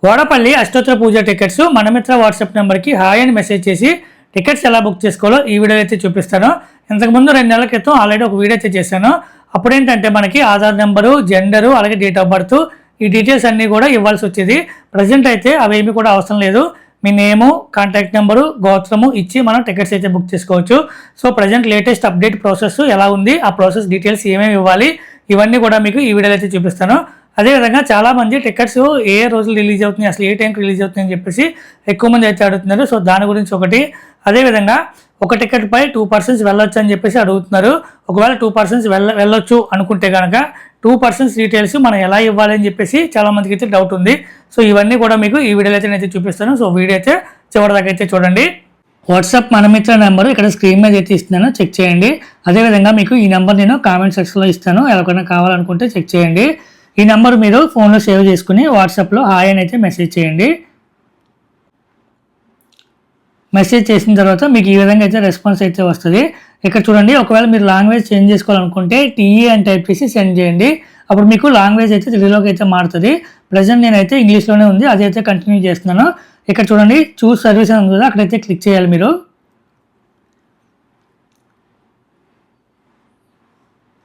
వాడపల్లి అష్టోత్తర పూజ టికెట్స్ మన మిత్ర వాట్సాప్ నెంబర్కి హాయ్ అని మెసేజ్ చేసి టికెట్స్ ఎలా బుక్ చేసుకోవాలో ఈ వీడియో అయితే చూపిస్తాను. ఇంతకుముందు 2 నెలల క్రితం ఆల్రెడీ ఒక వీడియో అయితే చేశాను. అప్పుడేంటంటే మనకి ఆధార్ నెంబరు, జెండరు, అలాగే డేట్ ఆఫ్ బర్త్ ఈ డీటెయిల్స్ అన్నీ కూడా ఇవ్వాల్సి వచ్చేది. ప్రజెంట్ అయితే అవేమీ కూడా అవసరం లేదు. మీ నేము, కాంటాక్ట్ నెంబరు, గోత్రము ఇచ్చి మనం టికెట్స్ అయితే బుక్ చేసుకోవచ్చు. So present latest update process ఎలా ఉంది, ఆ ప్రాసెస్ డీటెయిల్స్ ఏమేమి ఇవ్వాలి, ఇవన్నీ కూడా మీకు ఈ వీడియోలో అయితే చూపిస్తాను. అదేవిధంగా చాలామంది టికెట్స్ ఏ రోజులు రిలీజ్ అవుతున్నాయి, అసలు ఏ టైంకి రిలీజ్ అవుతుంది అని చెప్పేసి ఎక్కువ మంది అయితే అడుగుతున్నారు. సో దాని గురించి ఒకటి. అదేవిధంగా ఒక టికెట్ పై 2 పర్సన్స్ వెళ్ళొచ్చు అని చెప్పేసి అడుగుతున్నారు. ఒకవేళ 2 పర్సన్స్ వెళ్ళొచ్చు అనుకుంటే కనుక 2 పర్సన్స్ డీటెయిల్స్ మనం ఎలా ఇవ్వాలి అని చెప్పేసి చాలామందికి అయితే డౌట్ ఉంది. సో ఇవన్నీ కూడా మీకు ఈ వీడియోలో అయితే నేను చూపిస్తాను. సో వీడియో అయితే చివరిదాకా అయితే చూడండి. వాట్సాప్ మన మిత్ర నెంబర్ ఇక్కడ స్క్రీన్ మీద అయితే ఇస్తున్నాను, చెక్ చేయండి. అదేవిధంగా మీకు ఈ నెంబర్ నేను కామెంట్ సెక్షన్లో ఇస్తాను, ఎవరికైనా కావాలనుకుంటే చెక్ చేయండి. ఈ నెంబర్ మీరు ఫోన్లో సేవ్ చేసుకుని వాట్సాప్లో హాయ్ అని అయితే మెసేజ్ చేయండి. మెసేజ్ చేసిన తర్వాత మీకు ఈ విధంగా అయితే రెస్పాన్స్ అయితే వస్తుంది. ఇక్కడ చూడండి, ఒకవేళ మీరు లాంగ్వేజ్ చేంజ్ చేసుకోవాలనుకుంటే టీఈ అని టైప్ చేసి సెండ్ చేయండి. అప్పుడు మీకు లాంగ్వేజ్ అయితే తెలుగులోకి అయితే మారుతుంది. ప్రజెంట్ నేనైతే ఇంగ్లీష్లోనే ఉంది, అదైతే కంటిన్యూ చేస్తున్నాను. ఇక్కడ చూడండి, చూస్ సర్వీస్ అని ఉంది కదా, అక్కడైతే క్లిక్ చేయాలి మీరు.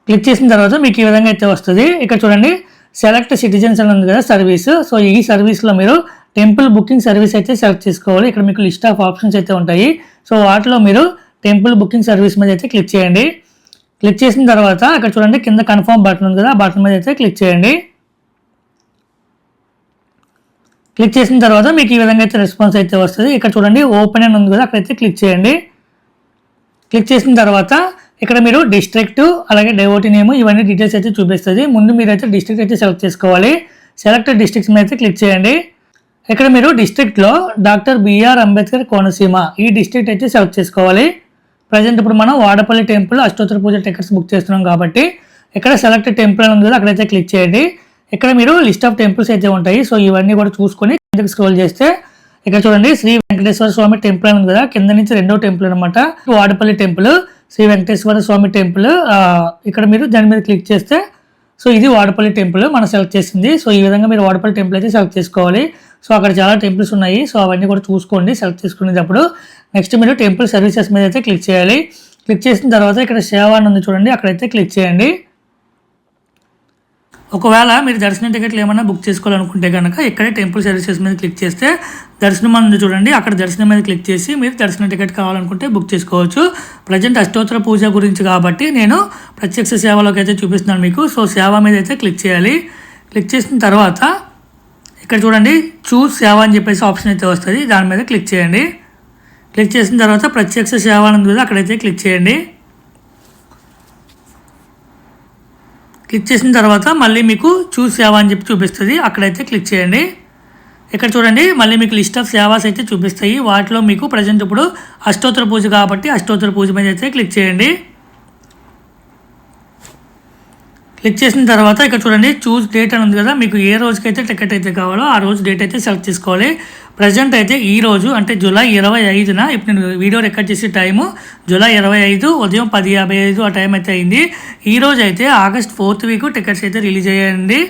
క్లిక్ చేసిన తర్వాత మీకు ఈ విధంగా అయితే వస్తుంది. ఇక్కడ చూడండి, సెలెక్ట్ సిటిజన్స్ అని ఉంది కదా సర్వీస్. సో ఈ సర్వీస్లో మీరు టెంపుల్ బుకింగ్ సర్వీస్ అయితే సెలెక్ట్ చేసుకోవాలి. ఇక్కడ మీకు లిస్ట్ ఆఫ్ ఆప్షన్స్ అయితే ఉంటాయి. సో వాటిలో మీరు టెంపుల్ బుకింగ్ సర్వీస్ మీద అయితే క్లిక్ చేయండి. క్లిక్ చేసిన తర్వాత అక్కడ చూడండి, కింద కన్ఫర్మ్ బటన్ ఉంది కదా, ఆ బటన్ మీద అయితే క్లిక్ చేయండి. క్లిక్ చేసిన తర్వాత మీకు ఈ విధంగా అయితే రెస్పాన్స్ అయితే వస్తుంది. ఇక్కడ చూడండి, ఓపెన్ అని ఉంది కదా, అక్కడైతే క్లిక్ చేయండి. క్లిక్ చేసిన తర్వాత ఇక్కడ మీరు డిస్ట్రిక్ట్, అలాగే డెవోటీ నేమ్, ఇవన్నీ డీటెయిల్స్ అయితే చూపిస్తుంది. ముందు మీరైతే డిస్ట్రిక్ట్ అయితే సెలెక్ట్ చేసుకోవాలి. సెలెక్ట్ డిస్ట్రిక్ట్స్ మీద అయితే క్లిక్ చేయండి. ఇక్కడ మీరు డిస్ట్రిక్ట్లో డాక్టర్ బిఆర్ అంబేద్కర్ కోనసీమ ఈ డిస్ట్రిక్ట్ అయితే సెలెక్ట్ చేసుకోవాలి. ప్రజెంట్ ఇప్పుడు మనం వాడపల్లి టెంపుల్ అష్టోత్తర పూజ టికెట్స్ బుక్ చేస్తున్నాం కాబట్టి ఇక్కడ సెలెక్ట్ టెంపుల్ అని ఉంది కదా, అక్కడైతే క్లిక్ చేయండి. ఇక్కడ మీరు లిస్ట్ ఆఫ్ టెంపుల్స్ అయితే ఉంటాయి. సో ఇవన్నీ కూడా చూసుకొని కిందకి స్క్రోల్ చేస్తే ఇక్కడ చూడండి, శ్రీ వెంకటేశ్వర స్వామి టెంపుల్ అని ఉంది కదా, కింద నుంచి 2వ టెంపుల్ అనమాట వాడపల్లి టెంపుల్, శ్రీ వెంకటేశ్వర స్వామి టెంపుల్. ఇక్కడ మీరు దాని మీద క్లిక్ చేస్తే సో ఇది వాడపల్లి టెంపుల్ మనం సెలెక్ట్ చేసింది. సో ఈ విధంగా మీరు వాడపల్లి టెంపుల్ అయితే సెలెక్ట్ చేసుకోవాలి. సో అక్కడ చాలా టెంపుల్స్ ఉన్నాయి. సో అవన్నీ కూడా చూసుకోండి సెలెక్ట్ చేసుకునేటప్పుడు. నెక్స్ట్ మీరు టెంపుల్ సర్వీసెస్ మీద అయితే క్లిక్ చేయాలి. క్లిక్ చేసిన తర్వాత ఇక్కడ సేవ అని ఉంది చూడండి, అక్కడైతే క్లిక్ చేయండి. ఒకవేళ మీరు దర్శనం టికెట్లు ఏమైనా బుక్ చేసుకోవాలనుకుంటే కనుక ఇక్కడే టెంపుల్ సర్వీసెస్ మీద క్లిక్ చేస్తే దర్శనం అని చూడండి, అక్కడ దర్శనం మీద క్లిక్ చేసి మీరు దర్శనం టికెట్ కావాలనుకుంటే బుక్ చేసుకోవచ్చు. ప్రజెంట్ అష్టోత్తర పూజ గురించి కాబట్టి నేను ప్రత్యక్ష సేవలోకి అయితే చూపిస్తున్నాను మీకు. సో సేవ మీద అయితే క్లిక్ చేయాలి. క్లిక్ చేసిన తర్వాత ఇక్కడ చూడండి, చూస్ సేవ అని చెప్పేసి ఆప్షన్ అయితే వస్తుంది, దాని మీద క్లిక్ చేయండి. క్లిక్ చేసిన తర్వాత ప్రత్యక్ష సేవ అని ఉంది, అక్కడైతే క్లిక్ చేయండి. క్లిక్ చేసిన తర్వాత మళ్ళీ మీకు చూస్ సేవ అని చెప్పి చూపిస్తుంది, అక్కడైతే క్లిక్ చేయండి. ఇక్కడ చూడండి, మళ్ళీ మీకు లిస్ట్ ఆఫ్ సేవాస్ అయితే చూపిస్తాయి. వాటిలో మీకు ప్రజెంట్ ఇప్పుడు అష్టోత్తర పూజ కాబట్టి అష్టోత్తర పూజ మీద అయితే క్లిక్ చేయండి. క్లిక్ చేసిన తర్వాత ఇక్కడ చూడండి, చూస్ డేట్ అని ఉంది కదా, మీకు ఏ రోజుకైతే టికెట్ అయితే కావాలో ఆ రోజు డేట్ అయితే సెలెక్ట్ చేసుకోవాలి. ప్రజెంట్ అయితే ఈ రోజు అంటే జూలై 25న, ఇప్పుడు నేను వీడియో రికార్డ్ చేసే టైము జూలై 25 ఉదయం 10:55 ఆ టైం అయితే అయింది. ఈ రోజు అయితే ఆగస్ట్ 4th వీక్ టికెట్స్ అయితే రిలీజ్ అయ్యాయండి.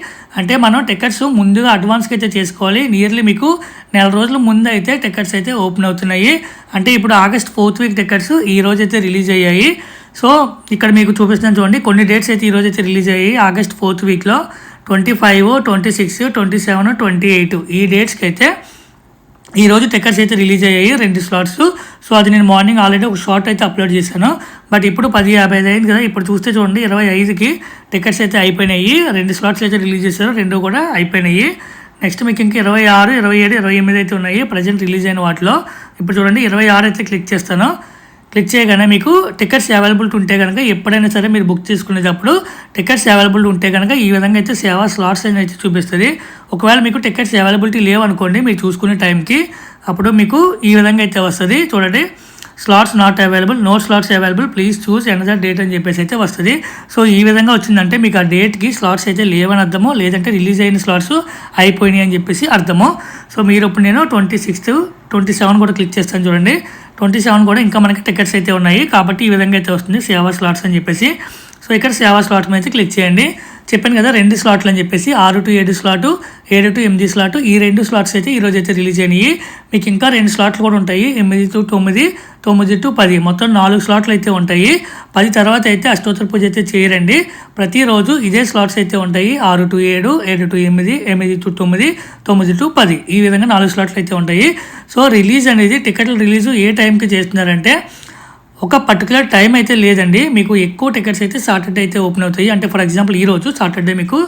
అంటే మనం టికెట్స్ ముందుగా అడ్వాన్స్కి అయితే చేసుకోవాలి. నియర్లీ మీకు 1 నెల రోజుల ముందు అయితే టికెట్స్ అయితే ఓపెన్ అవుతున్నాయి. అంటే ఇప్పుడు ఆగస్ట్ 4th వీక్ టికెట్స్ ఈ రోజు అయితే రిలీజ్ అయ్యాయి. సో ఇక్కడ మీకు చూపిస్తున్నాను చూడండి, కొన్ని డేట్స్ అయితే ఈరోజు అయితే రిలీజ్ అయ్యాయి. ఆగస్ట్ 4th వీక్లో 25, 26, 27, 28 ఈ డేట్స్కి అయితే ఈరోజు టికెట్స్ అయితే రిలీజ్ అయ్యాయి 2 స్లాట్స్. సో అది నేను మార్నింగ్ ఆల్రెడీ ఒక షార్ట్ అయితే అప్లోడ్ చేశాను. బట్ ఇప్పుడు 10:55 అయింది కదా, ఇప్పుడు చూస్తే చూడండి 25కి టికెట్స్ అయితే అయిపోయినాయి. 2 స్లాట్స్ అయితే రిలీజ్ చేశారు, 2 కూడా అయిపోయినాయి. నెక్స్ట్ మీకు ఇంకా 26, 27, 28 అయితే ఉన్నాయి ప్రజెంట్ రిలీజ్ అయిన వాటిలో. ఇప్పుడు చూడండి 26 అయితే క్లిక్ చేస్తాను. క్లిక్ చేయగానే మీకు టికెట్స్ అవైలబిలిటీ ఉంటే కనుక ఎప్పుడైనా సరే మీరు బుక్ చేసుకునేటప్పుడు టికెట్స్ అవైలబిలిటీ ఉంటే కనుక ఈ విధంగా అయితే సేవా స్లాట్స్ అని అయితే చూపిస్తుంది. ఒకవేళ మీకు టికెట్స్ అవైలబిలిటీ లేవనుకోండి మీరు చూసుకునే టైంకి, అప్పుడు మీకు ఈ విధంగా అయితే వస్తుంది చూడండి, slots not available, no slots available, please choose another date అని చెప్పేసి అయితే వస్తుంది. సో ఈ విధంగా వచ్చిందంటే మీకు ఆ డేట్కి స్లాట్స్ అయితే లేవని అర్థము, లేదంటే రిలీజ్ అయిన స్లాట్స్ అయిపోయినాయి అని చెప్పేసి అర్థము. సో మీరు ఇప్పుడు నేను 26, 27 కూడా క్లిక్ చేస్తాను చూడండి, 27 కూడా ఇంకా మనకి టికెట్స్ అయితే ఉన్నాయి కాబట్టి ఈ విధంగా అయితే వస్తుంది సేవా స్లాట్స్ అని చెప్పేసి. సో ఇక్కడ సేవా స్లాట్స్ మీద అయితే క్లిక్ చేయండి. చెప్పాను కదా 2 స్లాట్లు అని చెప్పేసి 6 to 7 స్లాటు 7 to 8 స్లాటు ఈ 2 స్లాట్స్ అయితే ఈరోజు అయితే రిలీజ్ అయినాయి. మీకు ఇంకా 2 స్లాట్లు కూడా ఉంటాయి 8 to 9 9 to 10 మొత్తం 4 స్లాట్లు అయితే ఉంటాయి. 10 తర్వాత అయితే అష్టోత్తర పూజ అయితే చేయరండి. ప్రతిరోజు ఇదే స్లాట్స్ అయితే ఉంటాయి 6 to 7 7 to 8 8 to 9 9 to 10 ఈ విధంగా 4 స్లాట్లు అయితే ఉంటాయి. సో రిలీజ్ అనేది టికెట్ల రిలీజు ఏ టైంకి చేస్తున్నారంటే ఒక పర్టికులర్ టైం అయితే లేదండి. మీకు ఎక్కువ టికెట్స్ అయితే సాటర్డే అయితే ఓపెన్ అవుతాయి. అంటే ఫర్ ఎగ్జాంపుల్ ఈరోజు సాటర్డే మీకు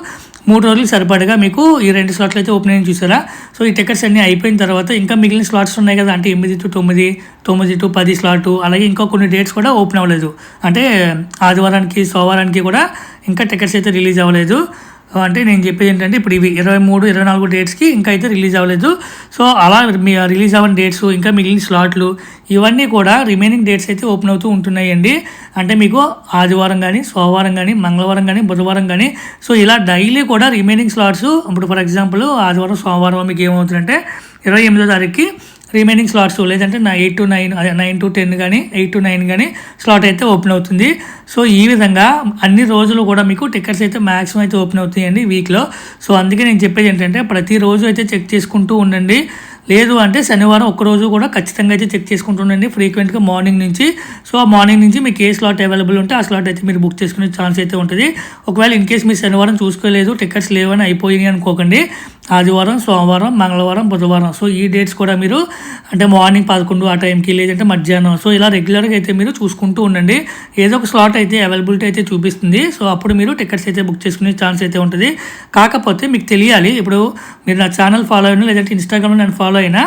3 రోజులు సరిపడగా మీకు ఈ 2 స్లాట్లు అయితే ఓపెన్ అయ్యి చూసారా. సో ఈ టికెట్స్ అన్నీ అయిపోయిన తర్వాత ఇంకా మిగిలిన స్లాట్స్ ఉన్నాయి కదా, అంటే 8 to 9 9 to 10 స్లాటు, అలాగే ఇంకా కొన్ని డేట్స్ కూడా ఓపెన్ అవ్వలేదు. అంటే ఆదివారానికి సోమవారానికి కూడా ఇంకా టికెట్స్ అయితే రిలీజ్ అవ్వలేదు. అంటే నేను చెప్పేది ఏంటంటే ఇప్పుడు ఇవి 23 24 డేట్స్కి ఇంకా అయితే రిలీజ్ అవ్వలేదు. సో అలా రిలీజ్ అవ్వని డేట్స్ ఇంకా మిగిలిన స్లాట్లు ఇవన్నీ కూడా రిమైనింగ్ డేట్స్ అయితే ఓపెన్ అవుతూ ఉంటున్నాయండి. అంటే మీకు ఆదివారం కానీ సోమవారం కానీ మంగళవారం కానీ బుధవారం కానీ సో ఇలా డైలీ కూడా రిమైనింగ్ స్లాట్స్ ఇప్పుడు ఫర్ ఎగ్జాంపుల్ ఆదివారం సోమవారం మీకు ఏమవుతుందంటే 28వ తారీఖుకి రిమైనింగ్ స్లాట్స్ లేదంటే 8 to 9 9 to 10 కానీ 8 to 9 కానీ స్లాట్ అయితే ఓపెన్ అవుతుంది. సో ఈ విధంగా అన్ని రోజులు కూడా మీకు టికెట్స్ అయితే మ్యాక్సిమం అయితే ఓపెన్ అవుతాయండి వీక్లో. సో అందుకే నేను చెప్పేది ఏంటంటే ప్రతిరోజు అయితే చెక్ చేసుకుంటూ ఉండండి. లేదు అంటే శనివారం ఒక్కరోజు కూడా ఖచ్చితంగా అయితే చెక్ చేసుకుంటుండండి ఫ్రీక్వెంట్గా మార్నింగ్ నుంచి. సో ఆ మార్నింగ్ నుంచి మీకు ఏ స్లాట్ అవైలబుల్ ఉంటే ఆ స్లాట్ అయితే మీరు బుక్ చేసుకునే ఛాన్స్ అయితే ఉంటుంది. ఒకవేళ ఇన్ కేస్ మీరు శనివారం చూసుకోలేదు టికెట్స్ లేవని అయిపోయినాయి అనుకోకండి, ఆదివారం సోమవారం మంగళవారం బుధవారం సో ఈ డేట్స్ కూడా మీరు అంటే మార్నింగ్ 11 ఆ టైంకి లేదంటే మధ్యాహ్నం సో ఇలా రెగ్యులర్గా అయితే మీరు చూసుకుంటూ ఉండండి. ఏదో ఒక స్లాట్ అయితే అవైలబిలిటీ అయితే చూపిస్తుంది. సో అప్పుడు మీరు టికెట్స్ అయితే బుక్ చేసుకునే ఛాన్స్ అయితే ఉంటుంది. కాకపోతే మీకు తెలియాలి, ఇప్పుడు మీరు నా ఛానల్ ఫాలో అయినా లేదంటే ఇన్స్టాగ్రామ్లో నేను ఫాలో అయినా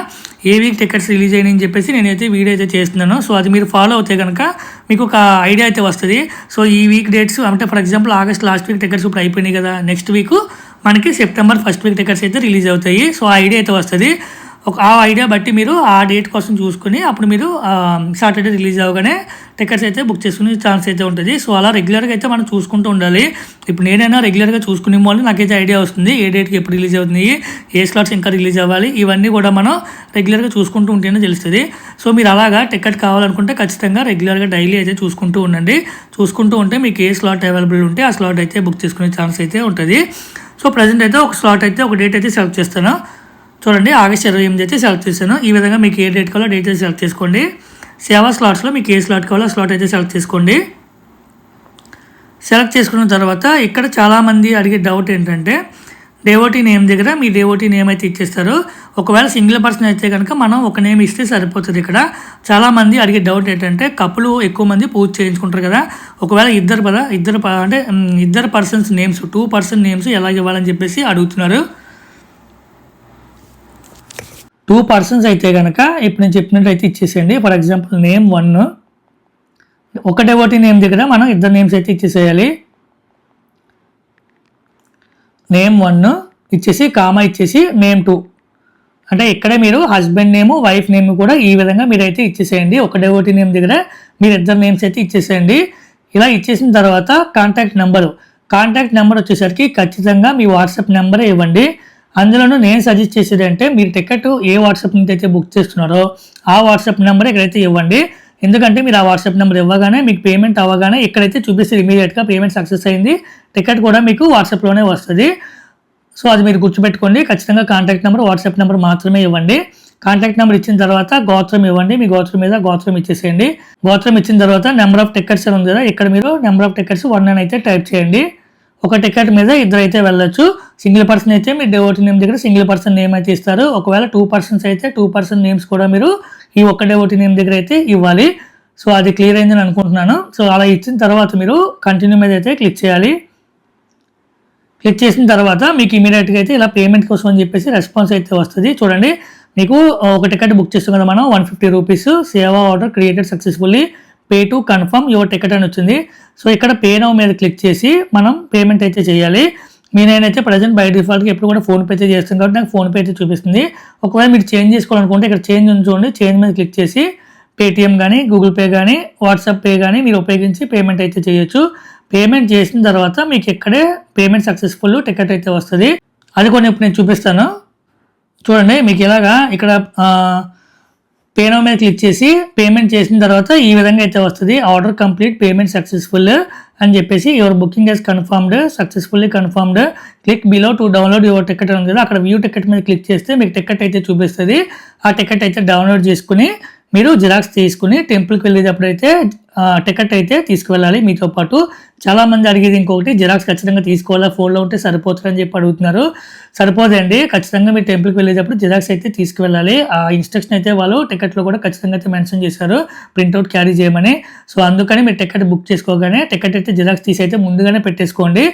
ఏ వీక్ టికెట్స్ రిలీజ్ అయినాయి అని చెప్పేసి నేనైతే వీడియో అయితే చేస్తున్నాను. సో అది మీరు ఫాలో అవుతే కనుక మీకు ఒక ఐడియా అయితే వస్తుంది. సో ఈ వీక్ డేట్స్ అంటే for example August last week tickets ఇప్పుడు అయిపోయినాయి కదా, నెక్స్ట్ వీక్ మనకి సెప్టెంబర్ ఫస్ట్ వీక్ టికెట్స్ అయితే రిలీజ్ అవుతాయి. సో ఆ ఐడియా అయితే వస్తుంది. ఆ ఐడియా బట్టి మీరు ఆ డేట్ కోసం చూసుకుని అప్పుడు మీరు సాటర్డే రిలీజ్ అవ్వగానే టికెట్స్ అయితే బుక్ చేసుకునే ఛాన్స్ అయితే ఉంటుంది. సో అలా రెగ్యులర్గా అయితే మనం చూసుకుంటూ ఉండాలి. ఇప్పుడు నేనైనా రెగ్యులర్గా చూసుకునే వాళ్ళు నాకైతే ఐడియా వస్తుంది ఏ డేట్కి ఎప్పుడు రిలీజ్ అవుతుంది, ఏ స్లాట్స్ ఇంకా రిలీజ్ అవ్వాలి, ఇవన్నీ కూడా మనం రెగ్యులర్గా చూసుకుంటూ ఉంటేనే తెలుస్తుంది. సో మీరు అలాగా టికెట్ కావాలనుకుంటే ఖచ్చితంగా రెగ్యులర్గా డైలీ అయితే చూసుకుంటూ ఉండండి. చూసుకుంటూ ఉంటే మీకు ఏ స్లాట్ అవైలబుల్ ఉంటే ఆ స్లాట్ అయితే బుక్ చేసుకునే ఛాన్స్ అయితే ఉంటుంది. సో ప్రజెంట్ అయితే ఒక స్లాట్ అయితే ఒక డేట్ అయితే సెలెక్ట్ చేస్తాను. చూడండి ఆగస్ట్ 28 అయితే సెలెక్ట్ చేశాను. ఈ విధంగా మీకు ఏ డేట్ కావాలో డేట్ అయితే సెలెక్ట్ చేసుకోండి. సేవా స్లాట్స్లో మీకు ఏ స్లాట్ కావాలో స్లాట్ అయితే సెలెక్ట్ చేసుకోండి. సెలెక్ట్ చేసుకున్న తర్వాత ఇక్కడ చాలామంది అడిగే డౌట్ ఏంటంటే డేవోటీ నేమ్ దగ్గర మీ డేవోటీ నేమ్ అయితే ఇచ్చేస్తారు. ఒకవేళ సింగిల్ పర్సన్ అయితే కనుక మనం ఒక నేమ్ ఇస్తే సరిపోతుంది. ఇక్కడ చాలామంది అడిగే డౌట్ ఏంటంటే కపులు ఎక్కువ మంది పూజ చేయించుకుంటారు కదా, ఒకవేళ ఇద్దరు పర్సన్స్ నేమ్స్ 2 person నేమ్స్ ఎలా ఇవ్వాలని చెప్పేసి అడుగుతున్నారు. 2 persons అయితే కనుక ఇప్పుడు నేను చెప్పినట్టు అయితే ఇచ్చేసేయండి. ఫర్ ఎగ్జాంపుల్ నేమ్ 1 ఒక డెవోటీ నేమ్ దగ్గర మనం 2 నేమ్స్ అయితే ఇచ్చేసేయాలి. నేమ్ 1 ఇచ్చేసి కామా ఇచ్చేసి నేమ్ 2 అంటే ఇక్కడే మీరు హస్బెండ్ నేమ్ వైఫ్ నేమ్ కూడా ఈ విధంగా మీరైతే ఇచ్చేసేయండి. ఒక డెవోటీ నేమ్ దగ్గర మీరు 2 నేమ్స్ అయితే ఇచ్చేసేయండి. ఇలా ఇచ్చేసిన తర్వాత కాంటాక్ట్ నెంబర్ వచ్చేసరికి ఖచ్చితంగా మీ వాట్సాప్ నెంబరే ఇవ్వండి. అందులోనూ నేను సజెస్ట్ చేసేది అంటే మీరు టికెట్ ఏ వాట్సాప్ నుంచి అయితే బుక్ చేస్తున్నారో ఆ వాట్సాప్ నెంబర్ ఇక్కడైతే ఇవ్వండి. ఎందుకంటే మీరు ఆ వాట్సాప్ నెంబర్ ఇవ్వగానే మీకు పేమెంట్ అవ్వగానే ఇక్కడైతే చూపిస్తారు ఇమీడియట్గా పేమెంట్ సక్సెస్ అయింది, టికెట్ కూడా మీకు వాట్సాప్లోనే వస్తుంది. సో అది మీరు గుర్తుపెట్టుకోండి. ఖచ్చితంగా కాంటాక్ట్ నెంబర్ వాట్సాప్ నెంబర్ మాత్రమే ఇవ్వండి. కాంటాక్ట్ నెంబర్ ఇచ్చిన తర్వాత గోత్రం ఇవ్వండి. మీ గోత్రం మీద గోత్రం ఇచ్చేసేయండి. గోత్రం ఇచ్చిన తర్వాత నెంబర్ ఆఫ్ టికెట్స్ అని ఉంది కదా, ఇక్కడ మీరు నెంబర్ ఆఫ్ టికెట్స్ 1 అని అయితే టైప్ చేయండి. ఒక టికెట్ మీద 2 అయితే వెళ్ళొచ్చు. సింగిల్ పర్సన్ అయితే మీ డెవోటీ నేమ్ దగ్గర సింగిల్ పర్సన్ నేమ్ అయితే ఇస్తారు. ఒకవేళ 2 persons అయితే 2 person నేమ్స్ కూడా మీరు ఈ ఒక్క డెవోటీ నేమ్ దగ్గర అయితే ఇవ్వాలి. సో అది క్లియర్ అయిందని అనుకుంటున్నాను. సో అలా ఇచ్చిన తర్వాత మీరు కంటిన్యూ మీద అయితే క్లిక్ చేయాలి. క్లిక్ చేసిన తర్వాత మీకు ఇమీడియట్గా అయితే ఇలా పేమెంట్ కోసం అని చెప్పేసి రెస్పాన్స్ అయితే వస్తుంది. చూడండి మీకు ఒక టికెట్ బుక్ చేస్తాం కదా మనం 150 రూపీస్ సేవా order created successfully pay to confirm your ticket అని వచ్చింది. సో ఇక్కడ పే నౌ మీద క్లిక్ చేసి మనం పేమెంట్ అయితే చేయాలి. నేనైతే ప్రజెంట్ బై డిఫాల్ట్గా ఎప్పుడు కూడా ఫోన్పే అయితే చేస్తాను కాబట్టి నాకు ఫోన్పే అయితే చూపిస్తుంది. ఒకవేళ మీరు చేంజ్ చేసుకోవాలనుకుంటే ఇక్కడ చేంజ్ ఉంచుకోండి. చేంజ్ మీద క్లిక్ చేసి పేటిఎం కానీ గూగుల్ పే కానీ వాట్సాప్ పే కానీ మీరు ఉపయోగించి పేమెంట్ అయితే చేయొచ్చు. పేమెంట్ చేసిన తర్వాత మీకు ఇక్కడే పేమెంట్ సక్సెస్ఫుల్ టికెట్ అయితే వస్తుంది. అది కొన్ని ఇప్పుడు నేను చూపిస్తాను. చూడండి మీకు ఇలాగా ఇక్కడ పే నౌ మీద క్లిక్ చేసి పేమెంట్ చేసిన తర్వాత ఈ విధంగా అయితే వస్తుంది, ఆర్డర్ కంప్లీట్, పేమెంట్ సక్సెస్ఫుల్ అని చెప్పేసి your booking has confirmed, successfully confirmed, click below to download your ticket అని ఉంది కదా, అక్కడ వ్యూ టికెట్ మీద క్లిక్ చేస్తే మీకు టికెట్ అయితే చూపిస్తుంది. ఆ టికెట్ అయితే డౌన్లోడ్ చేసుకుని మీరు జిరాక్స్ తీసుకుని టెంపుల్కి వెళ్ళేటప్పుడు అయితే టికెట్ అయితే తీసుకువెళ్ళాలి మీతో పాటు. చాలామంది అడిగేది ఇంకొకటి, జిరాక్స్ ఖచ్చితంగా తీసుకోవాలా, ఫోన్లో ఉంటే సరిపోతుంది అని చెప్పి అడుగుతున్నారు. సరిపోదండి, ఖచ్చితంగా మీరు టెంపుల్కి వెళ్ళేటప్పుడు జిరాక్స్ అయితే తీసుకువెళ్ళాలి. ఆ ఇన్స్ట్రక్షన్ అయితే వాళ్ళు టికెట్లో కూడా ఖచ్చితంగా అయితే మెన్షన్ చేశారు, ప్రింట్అవుట్ క్యారీ చేయమని. సో అందుకని మీరు టికెట్ బుక్ చేసుకోగానే టికెట్ అయితే జిరాక్స్ తీసి అయితే ముందుగానే పెట్టేసుకోండి.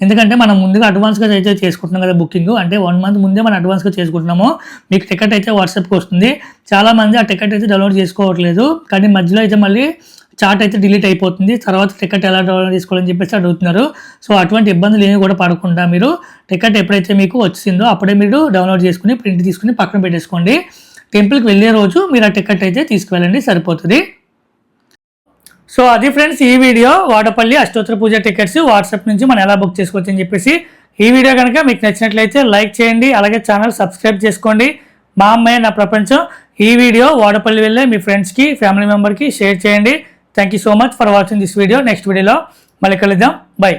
ఎందుకంటే మనం ముందుగా అడ్వాన్స్గా అయితే చేసుకుంటున్నాం కదా బుకింగ్, అంటే 1 month ముందే మనం అడ్వాన్స్గా చేసుకుంటున్నాము. మీకు టికెట్ అయితే వాట్సాప్కి వస్తుంది. చాలామంది ఆ టికెట్ అయితే డౌన్లోడ్ చేసుకోవట్లేదు, కానీ మధ్యలో అయితే మళ్ళీ చార్ట్ అయితే డిలీట్ అయిపోతుంది, తర్వాత టికెట్ ఎలా డౌన్లోడ్ చేసుకోవాలని చెప్పేసి అడుగుతున్నారు. సో అటువంటి ఇబ్బందులు ఏమి కూడా పడకుండా మీరు టికెట్ ఎప్పుడైతే మీకు వచ్చిందో అప్పుడే మీరు డౌన్లోడ్ చేసుకుని ప్రింట్ తీసుకుని పక్కన పెట్టేసుకోండి. టెంపుల్కి వెళ్ళే రోజు మీరు ఆ టికెట్ అయితే తీసుకువెళ్ళండి, సరిపోతుంది. సో అది ఫ్రెండ్స్ ఈ వీడియో, వాడపల్లి అష్టోత్తర పూజ టికెట్స్ వాట్సాప్ నుంచి మనం ఎలా బుక్ చేసుకోవచ్చు అని చెప్పేసి. ఈ వీడియో కనుక మీకు నచ్చినట్లయితే లైక్ చేయండి, అలాగే ఛానల్ సబ్స్క్రైబ్ చేసుకోండి. మా అమ్మాయి నా ప్రపంచం ఈ వీడియో వాడపల్లి వెళ్ళే మీ ఫ్రెండ్స్కి, ఫ్యామిలీ మెంబర్కి షేర్ చేయండి. Thank you so much for watching this video. Next వీడియోలో మళ్ళీ కలుద్దాం. బై.